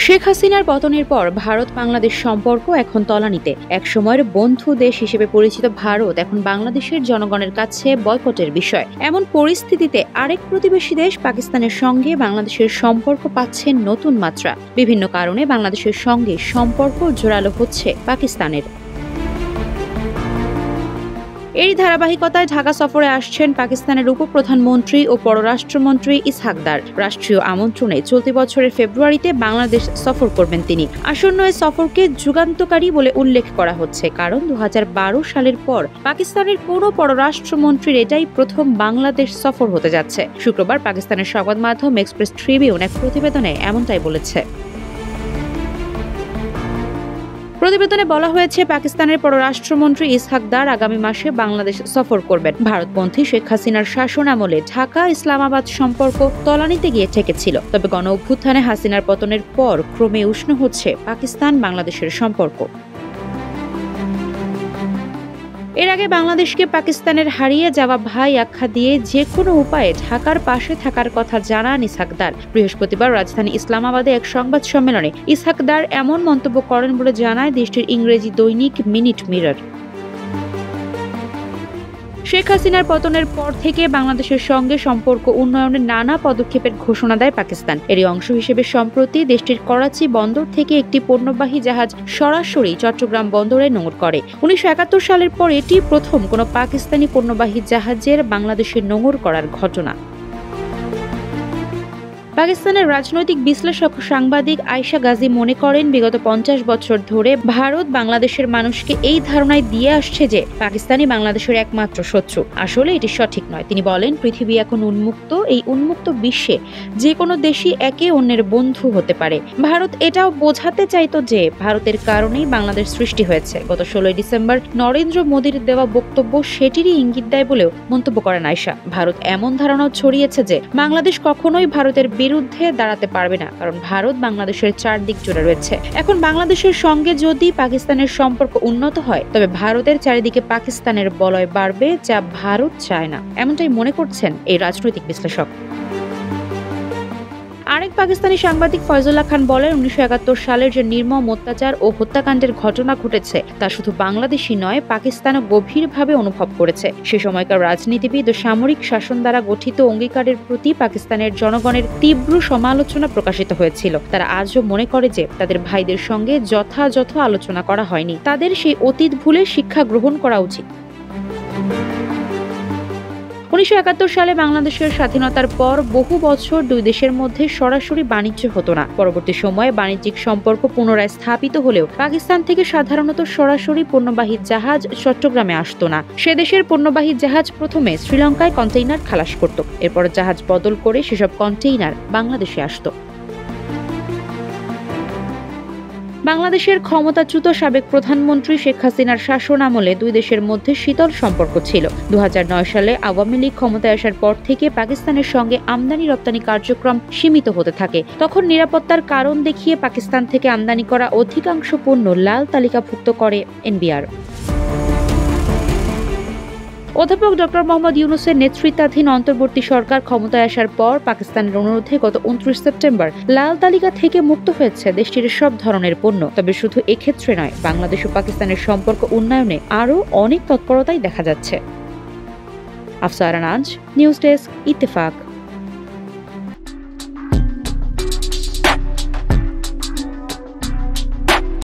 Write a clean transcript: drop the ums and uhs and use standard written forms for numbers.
শেখ হাসিনার পতনের পর ভারত বাংলাদেশ সম্পর্ক এখন তলানিতে। এক সময়ের বন্ধু দেশ হিসেবে পরিচিত ভারত এখন বাংলাদেশের জনগণের কাছে বয়কটের বিষয়। এমন পরিস্থিতিতে আরেক প্রতিবেশী দেশ পাকিস্তানের সঙ্গে বাংলাদেশের সম্পর্ক পাচ্ছে নতুন মাত্রা। বিভিন্ন কারণে বাংলাদেশের সঙ্গে সম্পর্ক জোরালো হচ্ছে পাকিস্তানের। এরই ধারাবাহিকতায় ঢাকা সফরে আসছেন পাকিস্তানের উপপ্রধানমন্ত্রী ও পররাষ্ট্রমন্ত্রী ইসহাক দার। রাষ্ট্রীয় আমন্ত্রণে চলতি বছরের ফেব্রুয়ারিতে বাংলাদেশ সফর করবেন তিনি। আসন্ন এই সফরকে যুগান্তকারী বলে উল্লেখ করা হচ্ছে, কারণ 2012 সালের পর পাকিস্তানের কোনো পররাষ্ট্রমন্ত্রীর এটাই প্রথম বাংলাদেশ সফর হতে যাচ্ছে। শুক্রবার পাকিস্তানের সংবাদ মাধ্যম এক্সপ্রেস ট্রিবিউন এক প্রতিবেদনে এমনটাই বলেছে। প্রতিবেদনে বলা হয়েছে, পাকিস্তানের পররাষ্ট্রমন্ত্রী ইসহাক দার আগামী মাসে বাংলাদেশ সফর করবেন। ভারতপন্থী শেখ হাসিনার শাসন আমলে ঢাকা ইসলামাবাদ সম্পর্ক তলানিতে গিয়ে ঠেকেছিল। তবে গণ অভ্যুত্থানে হাসিনার পতনের পর ক্রমে উষ্ণ হচ্ছে পাকিস্তান বাংলাদেশের সম্পর্ক। এর আগে বাংলাদেশকে পাকিস্তানের হারিয়ে যাওয়া ভাই আখ্যা দিয়ে যে কোনো উপায়ে ঢাকার পাশে থাকার কথা জানান ইসহাক দার। বৃহস্পতিবার রাজধানী ইসলামাবাদে এক সংবাদ সম্মেলনে ইসহাক দার এমন মন্তব্য করেন বলে জানায় দেশটির ইংরেজি দৈনিক মিনিট মিরর। শেখ হাসিনার পতনের পর থেকে বাংলাদেশের সঙ্গে সম্পর্ক উন্নয়নের নানা পদক্ষেপের ঘোষণা দেয় পাকিস্তান। এরই অংশ হিসেবে সম্প্রতি দেশটির করাচি বন্দর থেকে একটি পণ্যবাহী জাহাজ সরাসরি চট্টগ্রাম বন্দরে নোঙর করে। 1971 সালের পর এটি প্রথম কোনো পাকিস্তানি পণ্যবাহী জাহাজের বাংলাদেশে নোঙর করার ঘটনা। পাকিস্তানের রাজনৈতিক বিশ্লেষক সাংবাদিক আয়েশা গাজী মনে করেন, বিগত 50 বছর ধরে ভারত বাংলাদেশের মানুষকে এই ধারণায় দিয়ে আসছে যে পাকিস্তানি বাংলাদেশের একমাত্র শত্রু। আসলে এটি সঠিক নয়। তিনি বলেন, পৃথিবী এখন উন্মুক্ত। এই উন্মুক্ত বিশ্বে যে কোনো দেশই একে অন্যের বন্ধু হতে পারে। ভারত এটাও বোঝাতে চাইতো যে ভারতের কারণেই বাংলাদেশ সৃষ্টি হয়েছে। গত 16 ডিসেম্বর নরেন্দ্র মোদীর দেওয়া বক্তব্য সেটিরই ইঙ্গিত দেয় বলেও মন্তব্য করেন আয়েশা। ভারত এমন ধারণাও ছড়িয়েছে যে বাংলাদেশ কখনোই ভারতের বিরুদ্ধে দাঁড়াতে পারবে না, কারণ ভারত বাংলাদেশের চারদিক জুড়ে রয়েছে। এখন বাংলাদেশের সঙ্গে যদি পাকিস্তানের সম্পর্ক উন্নত হয়, তবে ভারতের চারিদিকে পাকিস্তানের বলয় বাড়বে, যা ভারত চায় না, এমনটাই মনে করছেন এই রাজনৈতিক বিশ্লেষক। আরেক পাকিস্তানি সাংবাদিক ফয়জুল্লাহ খান বলেন, 1971 সালের যে নির্মম অত্যাচার ও হত্যাকাণ্ডের ঘটনা ঘটেছে তা শুধু বাংলাদেশই নয়, পাকিস্তানও গভীরভাবে অনুভব করেছে। সে সময়কার রাজনীতিবিদ ও সামরিক শাসন দ্বারা গঠিত অঙ্গীকারের প্রতি পাকিস্তানের জনগণের তীব্র সমালোচনা প্রকাশিত হয়েছিল। তারা আজও মনে করে যে তাদের ভাইদের সঙ্গে যথাযথ আলোচনা করা হয়নি। তাদের সেই অতীত ভুলে শিক্ষা গ্রহণ করা উচিত। 1971 সালে বাংলাদেশের স্বাধীনতার পর বহু বছর দুই দেশের মধ্যে সরাসরি বাণিজ্য হতো না। পরবর্তী সময়ে বাণিজ্যিক সম্পর্ক পুনরায় স্থাপিত হলেও পাকিস্তান থেকে সাধারণত সরাসরি পণ্যবাহী জাহাজ চট্টগ্রামে আসতো না। সে দেশের পণ্যবাহী জাহাজ প্রথমে শ্রীলঙ্কায় কন্টেইনার খালাস করত, এরপর জাহাজ বদল করে সেসব কন্টেইনার বাংলাদেশে আসতো। বাংলাদেশের ক্ষমতাচ্যুত সাবেক প্রধানমন্ত্রী শেখ হাসিনার শাসন আমলে দুই দেশের মধ্যে শীতল সম্পর্ক ছিল। 2009 সালে আওয়ামী লীগ ক্ষমতায় আসার পর থেকে পাকিস্তানের সঙ্গে আমদানি রপ্তানি কার্যক্রম সীমিত হতে থাকে। তখন নিরাপত্তার কারণ দেখিয়ে পাকিস্তান থেকে আমদানি করা অধিকাংশ পণ্য লাল তালিকাভুক্ত করে এনবিআর। অধ্যাপক ডক্টর মোহাম্মদ ইউনূসের নেতৃত্বাধীন অন্তর্বর্তী সরকার ক্ষমতায় আসার পর পাকিস্তানের অনুরোধে গত 29 সেপ্টেম্বর লাল তালিকা থেকে মুক্ত হয়েছে দেশটির সব ধরনের পণ্য। তবে শুধু এক্ষেত্রে নয়, বাংলাদেশ ও পাকিস্তানের সম্পর্ক উন্নয়নে আরও অনেক তৎপরতাই দেখা যাচ্ছে। আফসার নাজ, নিউজ ডেস্ক, ইত্তেফাক।